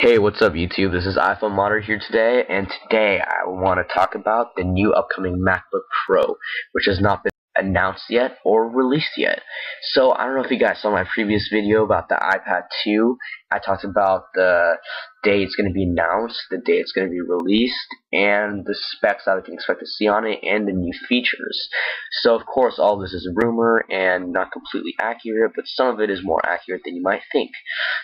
Hey, what's up YouTube? This is iFonemodder here today, and today I want to talk about the new upcoming MacBook Pro, which has not been announced yet or released yet. So I don't know if you guys saw my previous video about the iPad 2. I talked about the day it's going to be announced, the day it's going to be released, and the specs that we can expect to see on it, and the new features. So of course all this is a rumor and not completely accurate, but some of it is more accurate than you might think.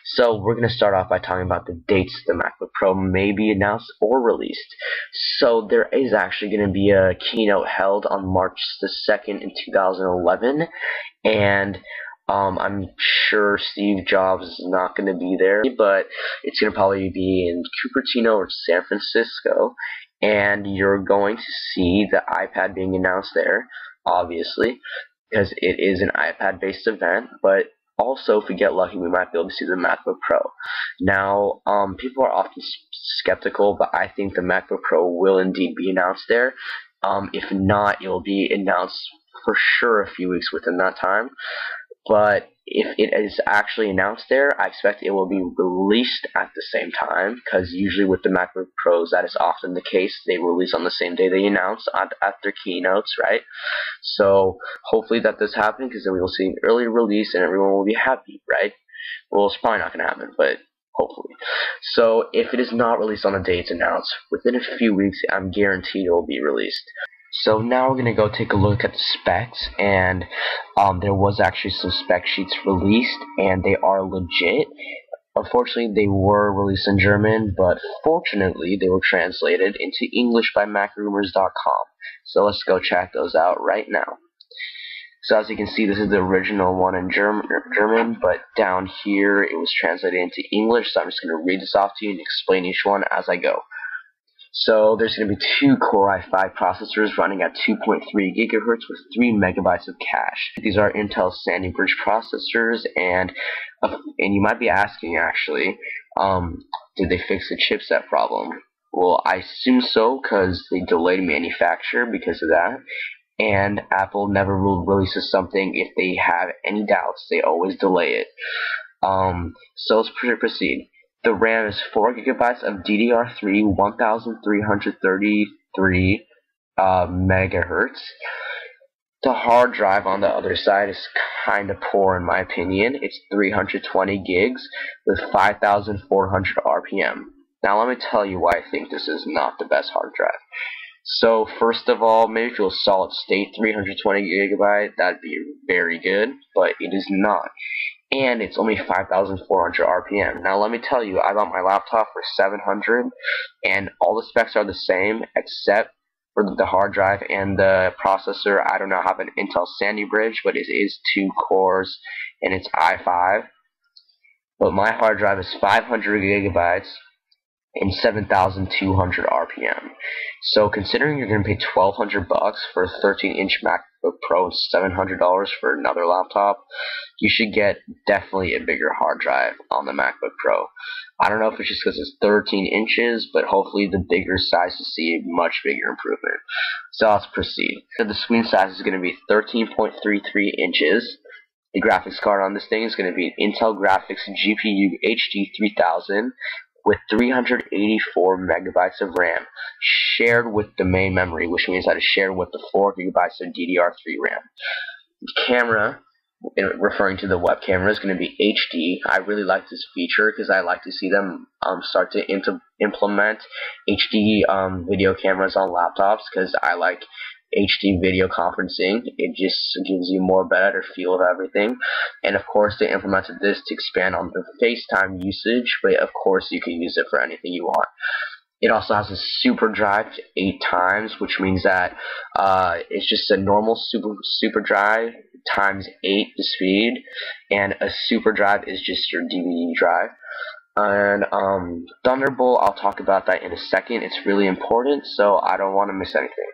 So we're going to start off by talking about the dates the MacBook Pro may be announced or released. So there is actually going to be a keynote held on March the 2nd in 2011, and I'm sure Steve Jobs is not going to be there, but it's going to probably be in Cupertino or San Francisco, and you're going to see the iPad being announced there, obviously, because it is an iPad-based event, but also, if we get lucky, we might be able to see the MacBook Pro. Now, people are often skeptical, but I think the MacBook Pro will indeed be announced there. If not, it will be announced for sure a few weeks within that time. But if it is actually announced there, I expect it will be released at the same time, because usually with the MacBook Pros, that is often the case. They release on the same day they announce at their keynotes, right? So hopefully that does happen, because then we will see an early release and everyone will be happy, right? Well, it's probably not going to happen, but hopefully. So if it is not released on the day it's announced, within a few weeks, I'm guaranteed it will be released. So now we're going to go take a look at the specs, and there was actually some spec sheets released, and they are legit. Unfortunately, they were released in German, but fortunately, they were translated into English by MacRumors.com. So let's go check those out right now. So as you can see, this is the original one in German, but down here it was translated into English, so I'm just going to read this off to you and explain each one as I go. So there's going to be 2 Core i5 processors running at 2.3 GHz with 3 MB of cache. These are Intel Sandy Bridge processors, and you might be asking actually, did they fix the chipset problem? Well, I assume so, because they delayed manufacture because of that. And Apple never releases something if they have any doubts. They always delay it. So let's proceed. The RAM is 4 GB of DDR3 1333 megahertz. The hard drive on the other side is kind of poor in my opinion. It's 320 gigs with 5,400 RPM. Now let me tell you why I think this is not the best hard drive. So first of all, maybe if it was solid state 320 GB, that'd be very good, but it is not. And it's only 5,400 RPM. Now let me tell you, I bought my laptop for $700, and all the specs are the same except for the hard drive and the processor. I do not have an Intel Sandy Bridge, but it is 2 cores and it's i5. But my hard drive is 500 GB and 7,200 RPM. So considering you're going to pay $1,200 for a 13-inch MacBook Pro and $700 for another laptop, you should get definitely a bigger hard drive on the MacBook Pro. I don't know if it's just because it's 13 inches, but hopefully the bigger size to see a much bigger improvement. So let's proceed. So the screen size is going to be 13.33 inches. The graphics card on this thing is going to be an Intel Graphics GPU HD 3000 with 384 megabytes of RAM, shared with the main memory, which means that it's shared with the 4 gigabytes of DDR3 RAM. The camera, referring to the web camera, is going to be HD. I really like this feature because I like to see them start to implement HD video cameras on laptops, because I like HD video conferencing. It just gives you more better feel of everything. And of course they implemented this to expand on the FaceTime usage, but of course you can use it for anything you want. It also has a super drive 8 times, which means that it's just a normal super drive times 8 the speed, and a super drive is just your DVD drive. And Thunderbolt, I'll talk about that in a second. It's really important, so I don't want to miss anything.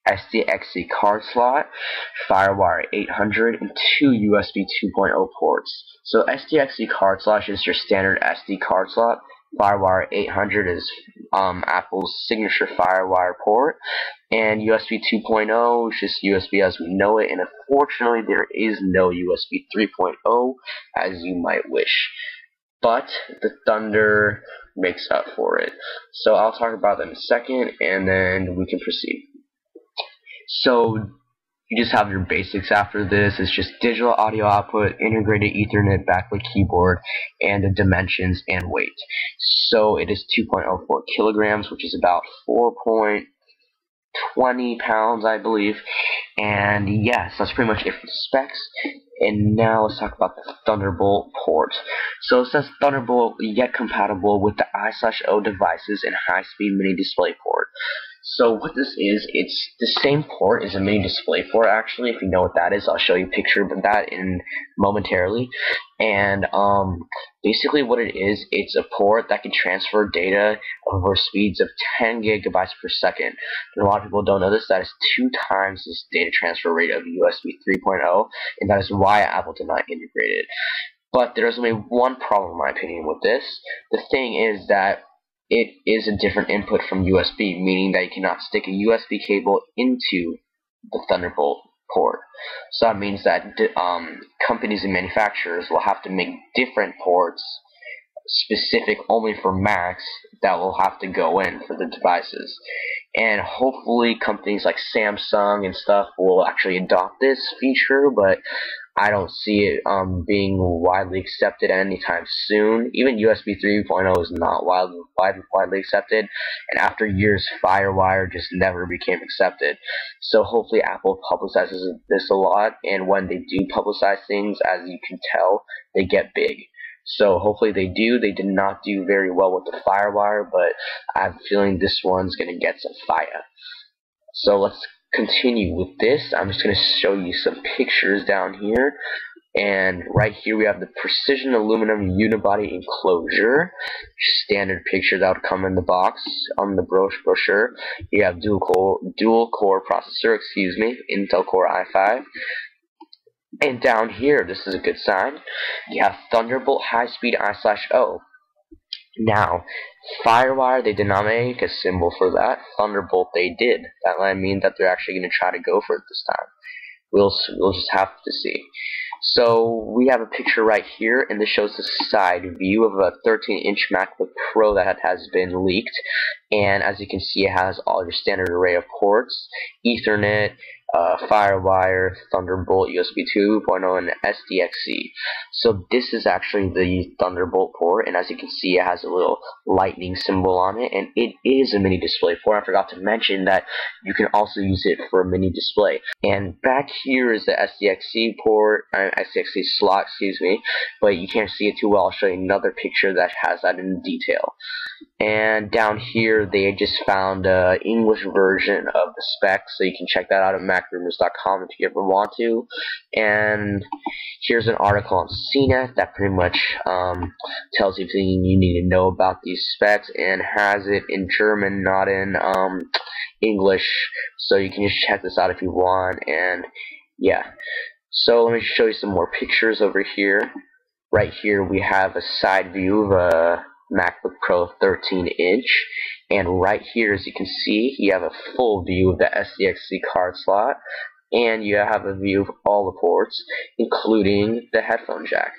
SDXC card slot, FireWire 800, and 2 USB 2.0 ports. So SDXC card slot is your standard SD card slot. FireWire 800 is Apple's signature FireWire port, and USB 2.0 is just USB as we know it, and unfortunately there is no USB 3.0 as you might wish. But the makes up for it. So I'll talk about that in a second, and then we can proceed. So you just have your basics after this. It's just digital audio output, integrated Ethernet backlit keyboard, and the dimensions and weight. So it is 2.04 kilograms, which is about 4.20 pounds, I believe. And yes, that's pretty much it for the specs. And now let's talk about the Thunderbolt port. So it says Thunderbolt yet compatible with the I/O devices and high-speed mini display port. So what this is, it's the same port as a mini display port actually. If you know what that is, I'll show you a picture of that in momentarily. And basically what it is, it's a port that can transfer data over speeds of 10 gigabytes per second. And a lot of people don't know this, that is 2 times this data transfer rate of USB 3.0, and that is why Apple did not integrate it. But there's only one problem in my opinion with this. The thing is that it is a different input from USB, meaning that you cannot stick a USB cable into the Thunderbolt port. So that means that companies and manufacturers will have to make different ports specific only for Macs that will have to go in for the devices. And hopefully companies like Samsung and stuff will actually adopt this feature, but I don't see it being widely accepted anytime soon. Even USB 3.0 is not widely accepted, and after years, FireWire just never became accepted. So hopefully Apple publicizes this a lot, and when they do publicize things, as you can tell, they get big. So hopefully they do. They did not do very well with the FireWire, but I have a feeling this one's going to get some fire. So let's continue with this. I'm just going to show you some pictures down here. And right here we have the precision aluminum unibody enclosure. Standard picture that would come in the box on the brochure. You have dual core processor, Intel Core i5. And down here, this is a good sign, you have Thunderbolt high-speed I/O. Now, FireWire, they did not make a symbol for that. Thunderbolt, they did. That might mean that they're actually going to try to go for it this time. We'll just have to see. So we have a picture right here, and this shows the side view of a 13-inch MacBook Pro that has been leaked. And as you can see, it has all your standard array of ports, Ethernet, FireWire, Thunderbolt, USB 2.0, and SDXC. So this is actually the Thunderbolt port, and as you can see, it has a little lightning symbol on it, and it is a mini display port. I forgot to mention that you can also use it for a mini display. And back here is the SDXC port, SDXC slot, but you can't see it too well. I'll show you another picture that has that in detail. And down here, they just found an English version of the specs, so you can check that out at macrumors.com if you ever want to. And here's an article on CNET that pretty much tells you everything you need to know about these specs, and has it in German, not in English. So you can just check this out if you want. And yeah, so let me show you some more pictures over here. Right here, we have a side view of a MacBook Pro 13-inch, and right here, as you can see, you have a full view of the SDXC card slot, and you have a view of all the ports, including the headphone jack.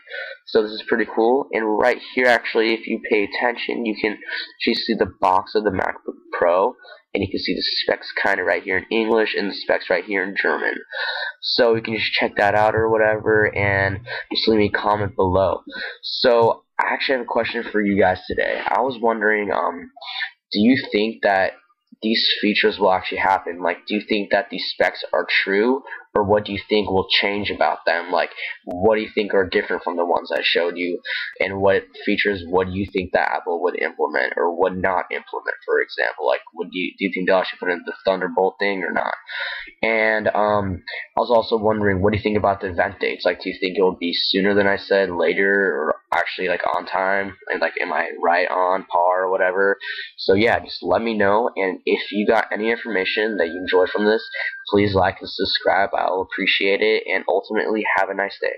So this is pretty cool. And right here, actually, if you pay attention, you can actually see the box of the MacBook Pro, and you can see the specs kind of right here in English and the specs right here in German. So you can just check that out or whatever, and just leave me a comment below. So I actually have a question for you guys today. I was wondering, do you think that these features will actually happen? Like, do you think that these specs are true, or what do you think will change about them? Like, what do you think are different from the ones I showed you, and what features what do you think that Apple would implement or would not implement, for example? Like, do you think they'll actually put in the Thunderbolt thing or not? And I was also wondering, what do you think about the event dates? Like, do you think it will be sooner than I said, later, or actually like on time? And like, am I right on par or whatever? So yeah, just let me know. And if you got any information that you enjoyed from this, please like and subscribe. I'll appreciate it. And ultimately, have a nice day.